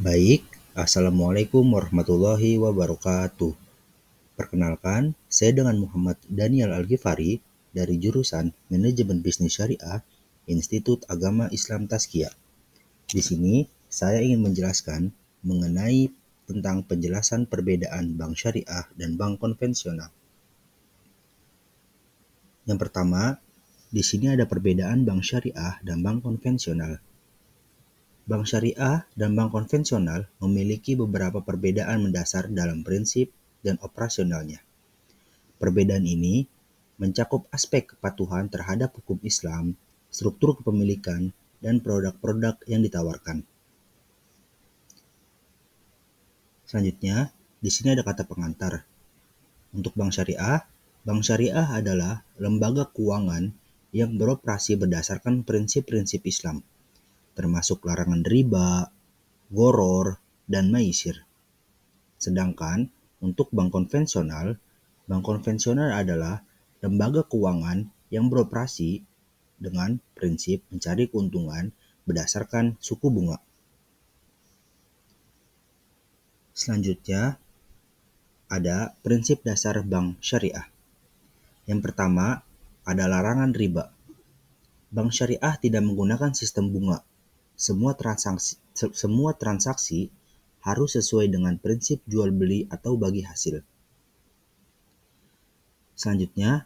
Baik, Assalamualaikum warahmatullahi wabarakatuh. Perkenalkan, saya dengan Muhammad Daniel Al-Ghifari dari jurusan Manajemen Bisnis Syariah, Institut Agama Islam Tazkiyah. Di sini, saya ingin menjelaskan mengenai tentang penjelasan perbedaan bank syariah dan bank konvensional. Yang pertama, di sini ada perbedaan bank syariah dan bank konvensional. Bank syariah dan bank konvensional memiliki beberapa perbedaan mendasar dalam prinsip dan operasionalnya. Perbedaan ini mencakup aspek kepatuhan terhadap hukum Islam, struktur kepemilikan, dan produk-produk yang ditawarkan. Selanjutnya, di sini ada kata pengantar. Untuk bank syariah adalah lembaga keuangan yang beroperasi berdasarkan prinsip-prinsip Islam, termasuk larangan riba, gharar, dan maisir. Sedangkan untuk bank konvensional adalah lembaga keuangan yang beroperasi dengan prinsip mencari keuntungan berdasarkan suku bunga. Selanjutnya, ada prinsip dasar bank syariah. Yang pertama, ada larangan riba. Bank syariah tidak menggunakan sistem bunga. Semua transaksi harus sesuai dengan prinsip jual beli atau bagi hasil. Selanjutnya,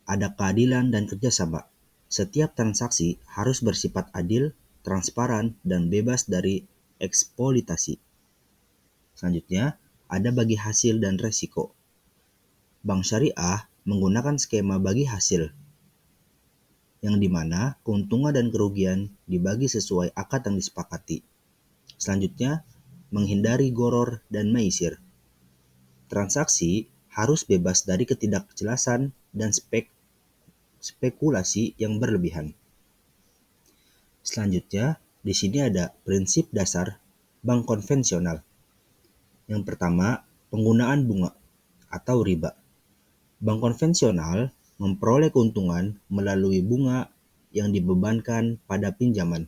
ada keadilan dan kerjasama. Setiap transaksi harus bersifat adil, transparan, dan bebas dari eksploitasi. Selanjutnya, ada bagi hasil dan resiko. Bank syariah menggunakan skema bagi hasil, yang dimana keuntungan dan kerugian dibagi sesuai akad yang disepakati. Selanjutnya, menghindari gharar dan maisir. Transaksi harus bebas dari ketidakjelasan dan spekulasi yang berlebihan. Selanjutnya, di sini ada prinsip dasar bank konvensional. Yang pertama, penggunaan bunga atau riba. Bank konvensional memperoleh keuntungan melalui bunga yang dibebankan pada pinjaman.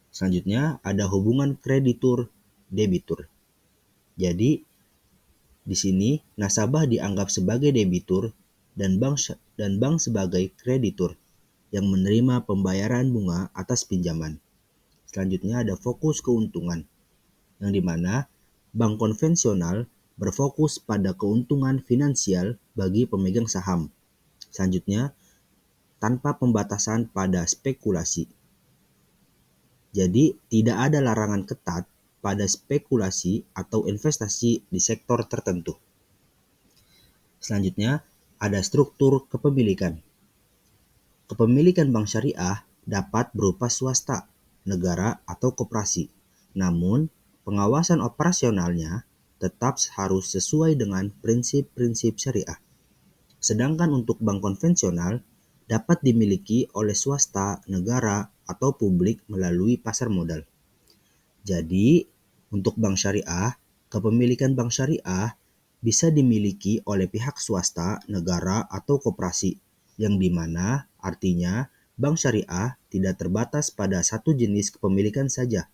Selanjutnya, ada hubungan kreditur-debitur. Jadi, di sini nasabah dianggap sebagai debitur dan bank sebagai kreditur yang menerima pembayaran bunga atas pinjaman. Selanjutnya ada fokus keuntungan, yang dimana bank konvensional berfokus pada keuntungan finansial bagi pemegang saham. Selanjutnya, tanpa pembatasan pada spekulasi. Jadi, tidak ada larangan ketat pada spekulasi atau investasi di sektor tertentu. Selanjutnya, ada struktur kepemilikan. Kepemilikan bank syariah dapat berupa swasta, negara, atau koperasi. Namun, pengawasan operasionalnya tetap harus sesuai dengan prinsip-prinsip syariah. Sedangkan untuk bank konvensional dapat dimiliki oleh swasta, negara, atau publik melalui pasar modal. Jadi, untuk bank syariah, kepemilikan bank syariah bisa dimiliki oleh pihak swasta, negara, atau koperasi, yang dimana artinya bank syariah tidak terbatas pada satu jenis kepemilikan saja.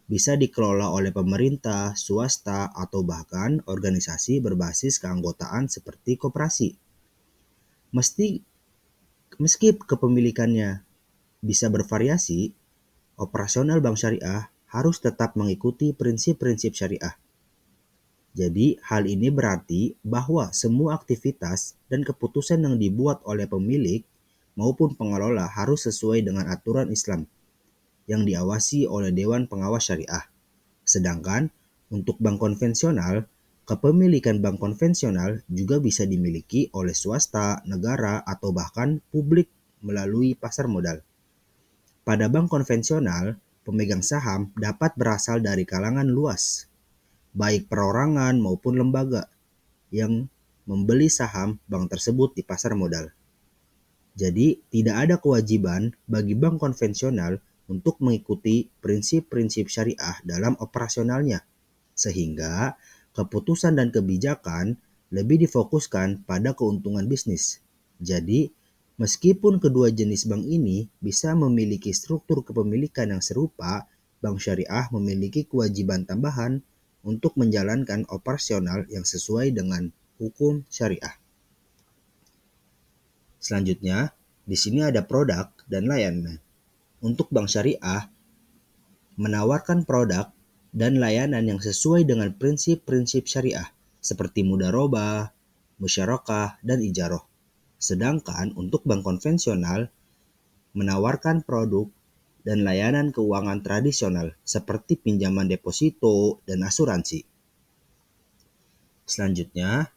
Bisa dikelola oleh pemerintah, swasta, atau bahkan organisasi berbasis keanggotaan seperti koperasi. Meski kepemilikannya bisa bervariasi, operasional bank syariah harus tetap mengikuti prinsip-prinsip syariah. Jadi, hal ini berarti bahwa semua aktivitas dan keputusan yang dibuat oleh pemilik maupun pengelola harus sesuai dengan aturan Islam yang diawasi oleh Dewan Pengawas Syariah. Sedangkan untuk bank konvensional, kepemilikan bank konvensional juga bisa dimiliki oleh swasta, negara, atau bahkan publik melalui pasar modal. Pada bank konvensional, pemegang saham dapat berasal dari kalangan luas, baik perorangan maupun lembaga yang membeli saham bank tersebut di pasar modal. Jadi, tidak ada kewajiban bagi bank konvensional untuk mengikuti prinsip-prinsip syariah dalam operasionalnya, sehingga keputusan dan kebijakan lebih difokuskan pada keuntungan bisnis. Jadi, meskipun kedua jenis bank ini bisa memiliki struktur kepemilikan yang serupa, bank syariah memiliki kewajiban tambahan untuk menjalankan operasional yang sesuai dengan hukum syariah. Selanjutnya, di sini ada produk dan layanan. Untuk bank syariah, menawarkan produk dan layanan yang sesuai dengan prinsip-prinsip syariah, seperti mudharabah, musyarakah, dan ijarah. Sedangkan untuk bank konvensional, menawarkan produk dan layanan keuangan tradisional seperti pinjaman deposito dan asuransi. Selanjutnya,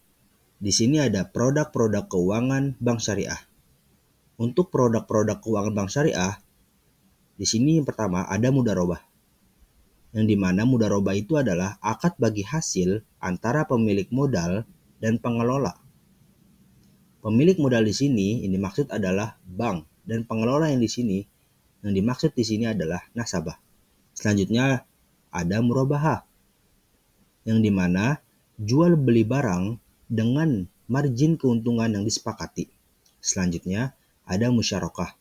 di sini ada produk-produk keuangan bank syariah. Untuk produk-produk keuangan bank syariah, di sini yang pertama ada mudharabah. Yang dimana mudharabah itu adalah akad bagi hasil antara pemilik modal dan pengelola. Pemilik modal di sini ini maksud adalah bank, dan pengelola yang dimaksud di sini adalah nasabah. Selanjutnya ada murabahah, yang dimana jual beli barang dengan margin keuntungan yang disepakati. Selanjutnya ada musyarakah.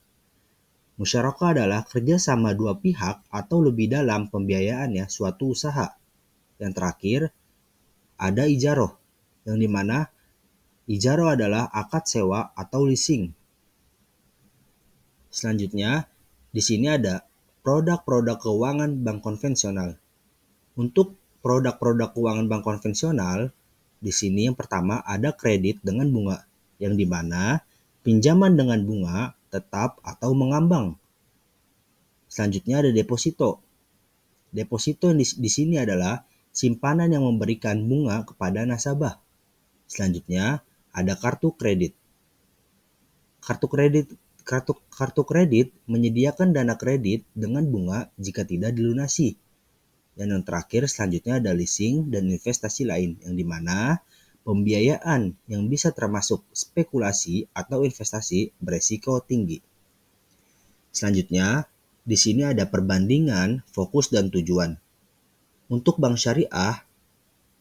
Musyarakah adalah kerjasama dua pihak atau lebih dalam pembiayaannya suatu usaha. Yang terakhir ada ijarah, yang dimana ijarah adalah akad sewa atau leasing. Selanjutnya di sini ada produk-produk keuangan bank konvensional. Untuk produk-produk keuangan bank konvensional, di sini yang pertama ada kredit dengan bunga, yang dimana pinjaman dengan bunga tetap atau mengambang. Selanjutnya ada deposito. Deposito di sini adalah simpanan yang memberikan bunga kepada nasabah. Selanjutnya ada kartu kredit. Kartu kredit menyediakan dana kredit dengan bunga jika tidak dilunasi. Dan yang terakhir selanjutnya ada leasing dan investasi lain, yang dimana pembiayaan yang bisa termasuk spekulasi atau investasi beresiko tinggi. Selanjutnya, di sini ada perbandingan fokus dan tujuan. Untuk bank syariah,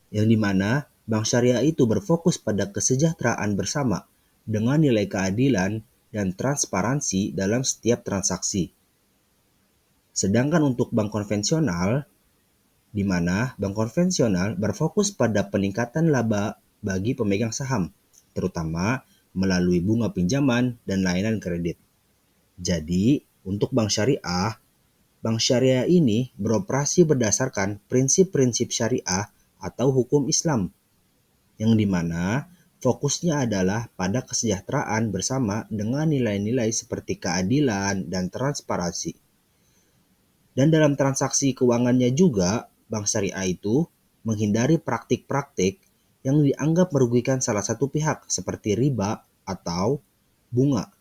yang dimana bank syariah itu berfokus pada kesejahteraan bersama dengan nilai keadilan dan transparansi dalam setiap transaksi. Sedangkan untuk bank konvensional, di mana bank konvensional berfokus pada peningkatan laba bagi pemegang saham, terutama melalui bunga pinjaman dan layanan kredit. Jadi, untuk bank syariah ini beroperasi berdasarkan prinsip-prinsip syariah atau hukum Islam, yang dimana fokusnya adalah pada kesejahteraan bersama dengan nilai-nilai seperti keadilan dan transparansi. Dan dalam transaksi keuangannya juga, bank syariah itu menghindari praktik-praktik yang dianggap merugikan salah satu pihak seperti riba atau bunga.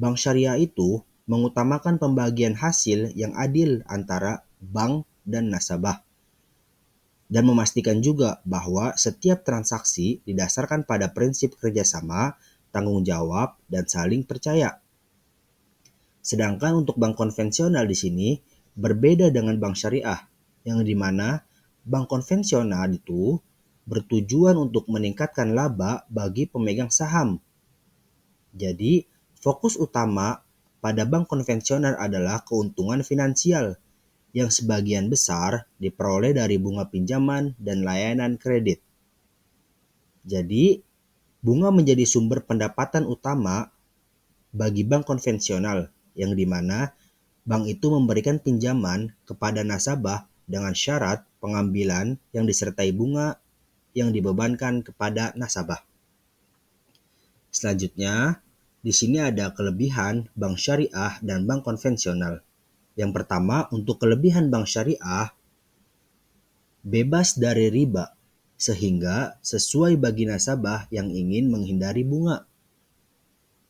Bank syariah itu mengutamakan pembagian hasil yang adil antara bank dan nasabah, dan memastikan juga bahwa setiap transaksi didasarkan pada prinsip kerjasama, tanggung jawab, dan saling percaya. Sedangkan untuk bank konvensional di sini berbeda dengan bank syariah, yang dimana bank konvensional itu bertujuan untuk meningkatkan laba bagi pemegang saham. Jadi, fokus utama pada bank konvensional adalah keuntungan finansial, yang sebagian besar diperoleh dari bunga pinjaman dan layanan kredit. Jadi, bunga menjadi sumber pendapatan utama bagi bank konvensional, yang dimana bank itu memberikan pinjaman kepada nasabah dengan syarat pengambilan yang disertai bunga yang dibebankan kepada nasabah. Selanjutnya, di sini ada kelebihan bank syariah dan bank konvensional. Yang pertama, untuk kelebihan bank syariah, bebas dari riba, sehingga sesuai bagi nasabah yang ingin menghindari bunga.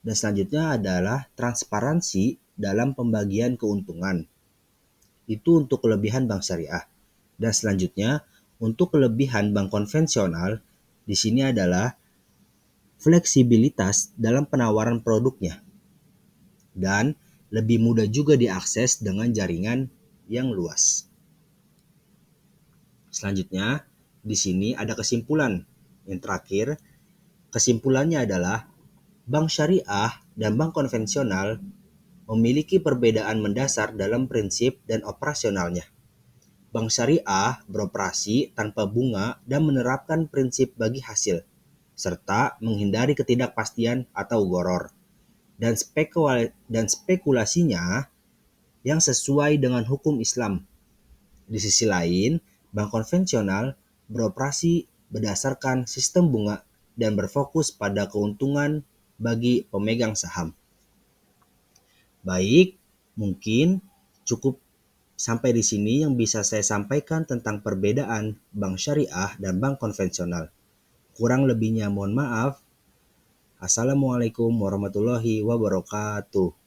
Dan selanjutnya adalah transparansi dalam pembagian keuntungan. Itu untuk kelebihan bank syariah. Dan selanjutnya, untuk kelebihan bank konvensional, di sini adalah fleksibilitas dalam penawaran produknya, dan lebih mudah juga diakses dengan jaringan yang luas. Selanjutnya, di sini ada kesimpulan. Yang terakhir, kesimpulannya adalah bank syariah dan bank konvensional memiliki perbedaan mendasar dalam prinsip dan operasionalnya. Bank syariah beroperasi tanpa bunga dan menerapkan prinsip bagi hasil, serta menghindari ketidakpastian atau gharar dan spekulasinya yang sesuai dengan hukum Islam. Di sisi lain, bank konvensional beroperasi berdasarkan sistem bunga dan berfokus pada keuntungan bagi pemegang saham. Baik, mungkin cukup sampai di sini yang bisa saya sampaikan tentang perbedaan bank syariah dan bank konvensional. Kurang lebihnya mohon maaf. Assalamualaikum warahmatullahi wabarakatuh.